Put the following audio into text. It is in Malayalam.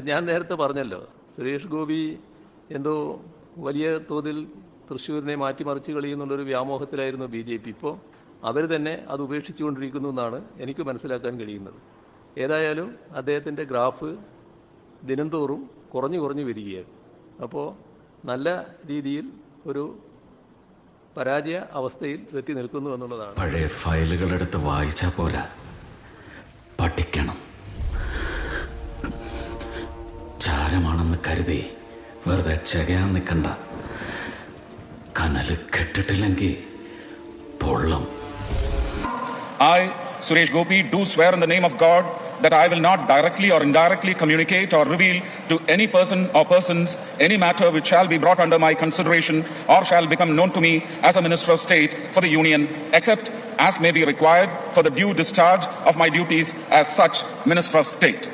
ഞാൻ നേരത്തെ പറഞ്ഞല്ലോ, സുരേഷ് ഗോപി എന്തോ വലിയ തോതിൽ തൃശ്ശൂരിനെ മാറ്റിമറിച്ച് കളിയുന്നുള്ളൊരു വ്യാമോഹത്തിലായിരുന്നു BJP. ഇപ്പോൾ അവർ തന്നെ അത് ഉപേക്ഷിച്ചുകൊണ്ടിരിക്കുന്നു എന്നാണ് എനിക്ക് മനസ്സിലാക്കാൻ കഴിയുന്നത്. ഏതായാലും അദ്ദേഹത്തിൻ്റെ ഗ്രാഫ് ദിനംതോറും കുറഞ്ഞു വരികയാണ്. അപ്പോൾ നല്ല രീതിയിൽ ഒരു പരാജയ അവസ്ഥയിൽ എത്തി നിൽക്കുന്നു എന്നുള്ളതാണ്. പഴയ ഫയലുകളെടുത്ത് വായിച്ചാൽ പോരാ, പഠിക്കണം. ചാരമാണെന്ന് കരുതി വെറുതെ ചകയാൻ നിൽക്കണ്ട. കനല് കെട്ടിട്ടില്ലെങ്കിൽ പൊള്ളം. I, Suresh Gopi, do swear in the name of God that I will not directly or indirectly communicate or reveal to any person or persons any matter which shall be brought under my consideration or shall become known to me as a Minister of State for the Union, except as may be required for the due discharge of my duties as such Minister of State.